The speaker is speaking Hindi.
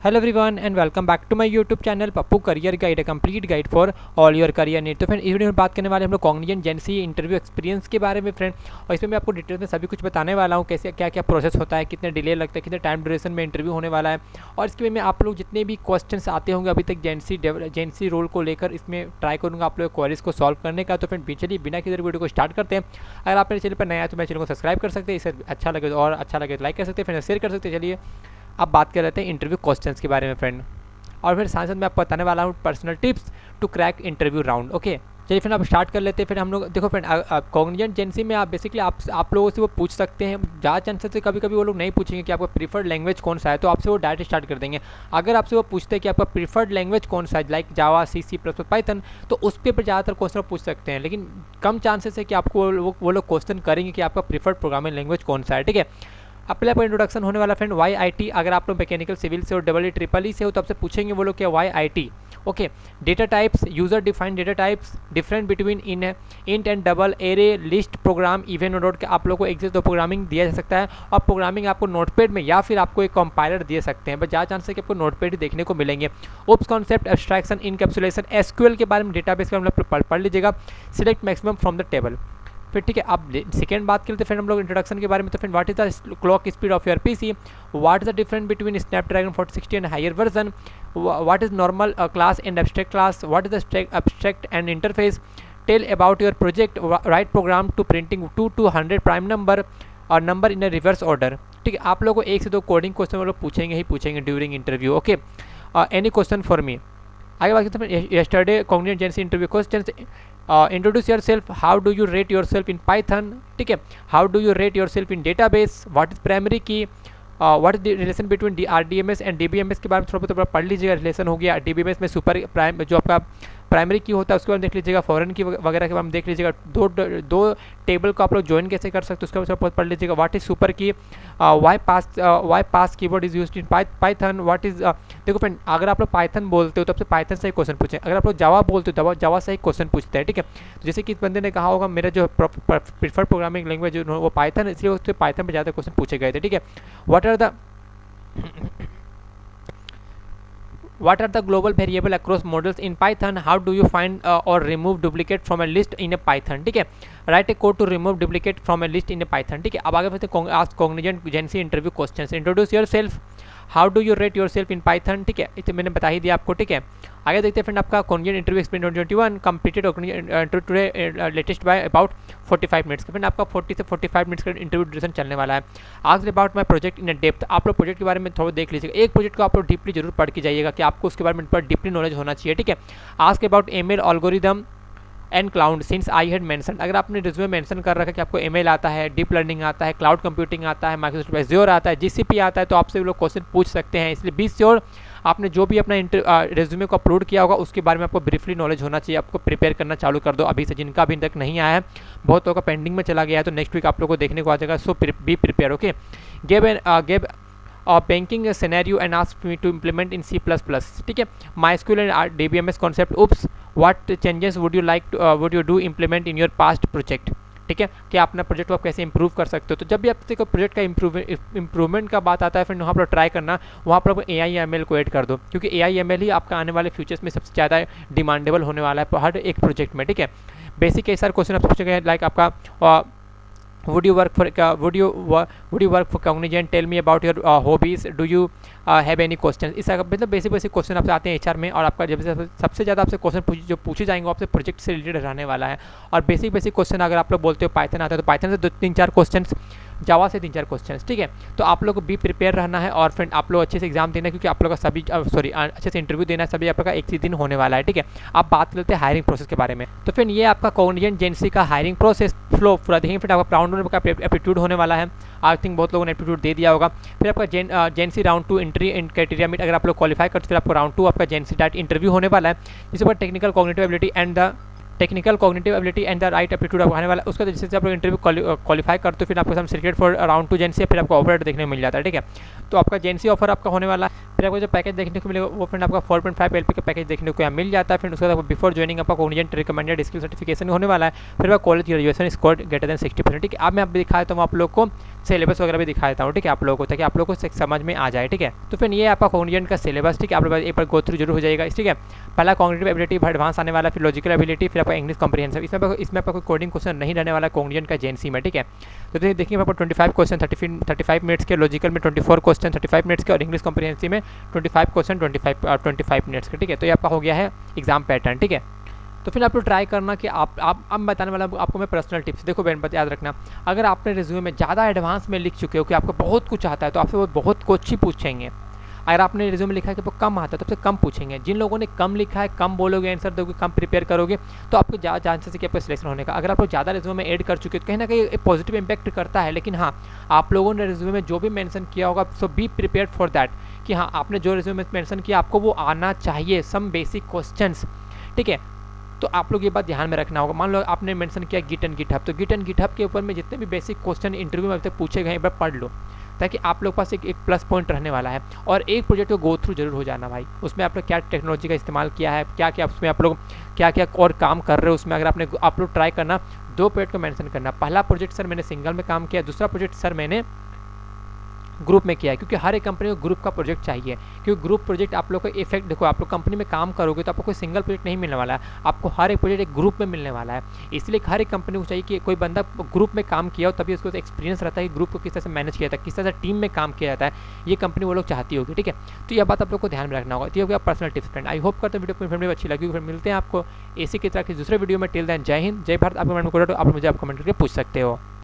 Hello everyone and welcome back to my YouTube channel Pappu career guide, a complete guide for all your career need. तो फ्रेंड इस वीडियो में बात करने वाले हम लोग कॉग्निजेंट जेंसी इंटरव्यू एक्सपीरियंस के बारे में फ्रेंड, और इसमें मैं आपको डिटेल में सभी कुछ बताने वाला हूँ, कैसे क्या क्या प्रोसेस होता है, कितने डिले लगता है, कितने टाइम ड्यूरेशन में इंटरव्यू होने वाला है, और इसके में आप लोग जितने भी क्वेश्चन आते होंगे अभी तक जेंसी रोल को लेकर, इसमें ट्राई करूँगा आप लोग क्वेरीज को सॉल्व करने का। तो फ्रेंड चलिए बिना किसी वीडियो को स्टार्ट करते हैं। अगर आप मेरे चैनल पर नया है तो मेरे चैनल को सब्सक्राइब कर सकते हैं, इसे अच्छा लगे तो, और अच्छा लगे तो लाइक कर सकते हैं, फिर शेयर कर सकते हैं। चलिए अब बात कर लेते हैं इंटरव्यू क्वेश्चंस के बारे में फ्रेंड, और फिर साथ साथ मैं आपको बताने वाला हूँ personal tips to crack interview round. Okay चलिए फिर अब स्टार्ट कर लेते हैं। फिर हम लोग देखो फ्रेंड, कॉग्निजेंट जेंसी में आप बेसिकली आप लोगों से वो पूछ सकते हैं, ज़्यादा चांसेस से कभी कभी वो लोग नहीं पूछेंगे कि आपका प्रीफर्ड लैंग्वेज कौन सा है, तो आपसे वो डायरेक्ट स्टार्ट कर देंगे। अगर आपसे वो पूछते हैं कि आपका प्रीफर्ड लैंग्वेज कौन सा है, like Java, C plus Python, तो उस पर ज़्यादातर क्वेश्चन पूछ सकते हैं, लेकिन कम चांसेस है कि आपको वो लोग क्वेश्चन करेंगे कि आपका प्रीफर्ड प्रोग्रामिंग लैंग्वेज कौन सा है। ठीक है, अब पहले आपका इंट्रोडक्शन होने वाला फ्रेंड वाई आई टी। अगर आप लोग मैकेनिकल सिविल से और EEE से हो तो आपसे पूछेंगे वो लोग क्या why I T. Okay, data types, user defined data types, different between int and double array, list, program, event note के आप लोग को एक से दो प्रोग्रामिंग दिया जा सकता है, और प्रोग्रामिंग आपको नोटपैड में या फिर आपको एक कंपाइलर दे सकते हैं, बट ज़्यादा चांस है कि आपको नोटपैड ही देखने को मिलेंगे। OOPs concept, abstraction, encapsulation, SQL के बारे में, डेटाबेस का मतलब पढ़ लीजिएगा, select maximum from the table. फिर ठीक है, अब सेकेंड बात करते हैं फिर हम लोग इंट्रोडक्शन के बारे में। तो फिर what is the clock speed of your PC, what is the difference between Snapdragon 4060 and higher version, what is normal class and abstract class, what is the abstract and interface, tell about your project, write program to printing 2 to 100 prime number और number in a reverse order. ठीक है, आप लोगों को एक से दो कोडिंग क्वेश्चन वो लोग पूछेंगे ही पूछेंगे during interview. Okay, any question for me. आगे बात करते हैं yesterday Cognizant GenC interview question. Introduce yourself, how do you rate yourself in Python. ठीक है, how do you rate yourself in database, what is primary key, what is the relation between RDMS and DBMS के बारे में थोड़ा बहुत पढ़ लीजिएगा। रिलेशन हो गया DBMS में सुपर प्राइम जो आपका प्राइमरी की होता है उसके बारे में देख लीजिएगा, फॉरेन की वगैरह के बारे में देख लीजिएगा, दो टेबल को आप लोग ज्वाइन कैसे कर सकते हो उसके बारे में बहुत पढ़ लीजिएगा। What is super key, why pass keyword is used in Python, what is देखो फ्रेंड, अगर आप लोग पाइथन बोलते हो तो आपसे पाइथन से ही क्वेश्चन पूछें, अगर आप लोग जावा बोलते हो तो जावा से ही क्वेश्चन पूछते हैं। ठीक है, तो जैसे कि इस बंदे ने कहा होगा मेरा जो प्रीफर्ड प्रोग्रामिंग लैंग्वेज वो पाइथन, इसलिए उससे पाइथन पर ज़्यादा क्वेश्चन पूछे गए थे। ठीक है, what are the global variable across models in Python, how do you find or remove duplicate from a list in a Python। ठीक है, write a code to remove duplicate from a list in a Python। ठीक है, अब आगे बढ़ते हैं ask cognizant जेंसी interview questions. Introduce yourself, how do you rate yourself in Python. ठीक है, इसे मैंने बता ही दिया आपको। ठीक है, आगे देखते हैं फ्रेंड आपका Cognizant interview experience 2021 completed today latest by about 45 minutes. Friend आपका 40 से 45 मिनट्स का इंटरव्यू ड्यूरेशन चलने वाला है। Ask about my project in depth, आप लोग प्रोजेक्ट के बारे में थोड़ा देख लीजिएगा, एक प्रोजेक्ट को आप लोग डीपली जरूर पढ़ के जाइएगा कि आपको उसके बारे में पर डीपली नॉलेज होना चाहिए। ठीक है, ask about ML algorithm and cloud since I had mention, अगर आपने रिज्यूमे मेंशन कर रखा है कि आपको ML आता है, डीप लर्निंग आता है, क्लाउड कंप्यूटिंग आता है, माइक्रोसॉफ्ट एज़्योर आता है, GCP आता है, तो आपसे लोग क्वेश्चन पूछ सकते हैं। इसलिए बी श्योर आपने जो भी अपना रिज्यूमे को अपलोड किया होगा उसके बारे में आपको ब्रीफली नॉलेज होना चाहिए। आपको प्रिपेयर करना चालू कर दो अभी से, जिनका अभी तक नहीं आया है, बहुत लोगों का पेंडिंग में चला गया है, तो नेक्स्ट वीक आप लोगों को देखने को आ जाएगा। So be prepare. Okay, gave banking scenario and ask me to implement in C++। ठीक है, MySQL and DBMS concept. Oops, what changes would you do implement in your past project. ठीक है, कि अपना प्रोजेक्ट को आप कैसे इंप्रूव कर सकते हो। तो जब भी आपसे कोई प्रोजेक्ट का इंप्रूवमेंट का बात आता है फिर वहाँ पर ट्राई करना, वहाँ पर AI/ML को ऐड कर दो, क्योंकि AI/ML ही आपका आने वाले फ्यूचर्स में सबसे ज़्यादा डिमांडेबल होने वाला है हर एक प्रोजेक्ट में। ठीक है, बेसिक कई सारे क्वेश्चन आप पूछे गए, लाइक आपका would you work for Cognizant, tell me about your hobbies, do you have any questions। इस मतलब बेसिक क्वेश्चन आपसे आते हैं HR में, और आपका जब सबसे ज़्यादा आपसे क्वेश्चन जो पूछे जाएंगे वो आपसे प्रोजेक्ट से रिलेटेड रहने वाला है। और बेसिक क्वेश्चन अगर आप लोग बोलते हो पाइथन आता है तो पाइथन से 2-3-4 क्वेश्चन, जावा से 3-4 क्वेश्चन। ठीक है, तो आप लोग को बी प्रिपेयर रहना है, और फ्रेंड आप लोग अच्छे से एग्जाम देना है, क्योंकि आप लोग का अच्छे से इंटरव्यू देना है, सभी आप लोग का एक ही दिन होने वाला है। ठीक है, आप बात करते हैं हायरिंग प्रोसेस के बारे में। तो फिर ये आपका कॉग्निजेंट जेंसी का हायरिंग प्रोसेस फ्लो पूरा देखेंगे। फिर आपका राउंड 1 का एप्टीट्यूड होने वाला है, आई थिंक बहुत लोगों ने एप्टीट्यूड दे दिया होगा। फिर आपका GenC round 2 entry in criteria meet, अगर आप लोग क्वालिफाई करते फिर आपको राउंड 2 आपका जेंसी डायरेक्ट इंटरव्यू होने वाला है, जिसके बाद technical cognitive ability and the right aptitude आपको आने वाला है। उसका जैसे आप लोग इंटरव्यू क्वालिफाई करते हो फिर आपको हम सिलेक्टेड फॉर राउंड 2 जेंसी, फिर आपको ऑफर देखने को मिल जाता है। ठीक है, तो आपका जेंसी ऑफर आपका होने वाला है। फिर फिर आपको जो पैकेज देखने को मिलेगा वो फ्रेंड आपका 4.5 LP का पैकेज देखने को यहाँ मिल जाता है। फिर उसके बाद बिफोर ज्वाइनिंग आपका कॉग्निजेंट रिकमेंडेड स्किल सर्टिफिकेशन होने वाला है। फिर आपका college graduation score greater than 60%। ठीक है, अब मैं आप दिखा देता हूँ आप लोग को सिलेबस वगैरह भी दिखा देता हूँ। ठीक है, आप लोगों को ताकि आप लोगों को समझ में आ जाए। ठीक है, तो फिर ये आपका कॉग्निजेंट का सिलेबस। ठीक है, आप लोग एक बार गो थ्रू जरूर हो जाएगा। ठीक है, पहला कॉग्निटिव एबिलिटी एडवांस आने वाला, फिर लॉजिकल एबिलिटी, फिर आपका इंग्लिश कॉम्प्रिहेंसिव। इसमें आपका कोई कोडिंग क्वेश्चन नहीं रहने वाला कॉग्निजेंट का जेएनसी में। ठीक है, तो देखिए आपको 25 क्वेश्चन 35 मिनट्स के, लॉजिकल में 24 क्वेश्चन 35 मिनट्स के, और इंग्लिश कॉम्प्रिहेंसिव में 25 क्वेश्चन 25 मिनट्स के। ठीक है, तो ये आपका हो गया है एग्जाम पैटर्न। ठीक है, तो फिर आप लोग ट्राई करना कि आप अब बताने वाला आपको मैं पर्सनल टिप्स। देखो बहन बात याद रखना, अगर आपने रिज्यूमे में ज़्यादा एडवांस में लिख चुके हो कि आपको बहुत कुछ आता है तो आपसे वो बहुत कुछ ही पूछेंगे। अगर आपने रिज्यूमे में लिखा है कि वो कम आता है तो आपसे कम पूछेंगे। जिन लोगों ने कम लिखा है, कम बोलोगे, आंसर दोगे, कम प्रिपेयर करोगे तो आपको ज़्यादा चांसेस है कि आपका सिलेक्शन होने का। अगर आप लोग ज़्यादा रिज्यूमे में ऐड कर चुके हो तो कहीं ना कहीं पॉजिटिव इंपैक्ट करता है। लेकिन हाँ, आप लोगों ने रिज्यूमे में जो भी मेंशन किया होगा सो बी प्रिपेयर्ड फॉर दैट, कि हाँ आपने जो रिज्यूमे में मेंशन किया आपको वो आना चाहिए, सम बेसिक क्वेश्चंस। ठीक है, तो आप लोग ये बात ध्यान में रखना होगा। मान लो आपने मेंशन किया गिट एंड गिटहब, तो गिट एंड गिटहब के ऊपर में जितने भी बेसिक क्वेश्चन इंटरव्यू में अभी तक पूछे गए एक बार पढ़ लो, ताकि आप लोग पास एक प्लस पॉइंट रहने वाला है। और एक प्रोजेक्ट को गो थ्रू जरूर हो जाना भाई, उसमें आप लोग क्या टेक्नोलॉजी का इस्तेमाल किया है, क्या क्या उसमें आप लोग क्या क्या और काम कर रहे हो उसमें। अगर आपने आप लोग ट्राई करना 2 प्रोजेक्ट को मेंशन करना। पहला प्रोजेक्ट सर मैंने सिंगल में काम किया, दूसरा प्रोजेक्ट सर मैंने ग्रुप में किया है, क्योंकि हर एक कंपनी को ग्रुप का प्रोजेक्ट चाहिए। क्योंकि ग्रुप प्रोजेक्ट आप लोग का इफेक्ट देखो, आप लोग कंपनी में काम करोगे तो आपको कोई सिंगल प्रोजेक्ट नहीं मिलने वाला है, आपको हर एक प्रोजेक्ट एक ग्रुप में मिलने वाला है। इसलिए हर एक कंपनी को चाहिए कि कोई बंदा ग्रुप में काम किया हो, तभी उसको एक्सपीरियंस रहता है कि ग्रुप को किस तरह से मैनेज किया जाता है, किस तरह से टीम में काम किया जाता है। ये कंपनी वो लोग चाहती होगी। ठीक है, तो यह बात आप लोग को ध्यान में रखना होगा। तो ये हो गया personal tips friend. I hope करते हैं वीडियो फैमिली अच्छी लगी। फिर मिलते हैं आपको इसी की तरह की दूसरे वीडियो में। टिल देन जय हिंद, जय भारत। आपको आप मुझे आप कमेंट करके पूछ सकते हो।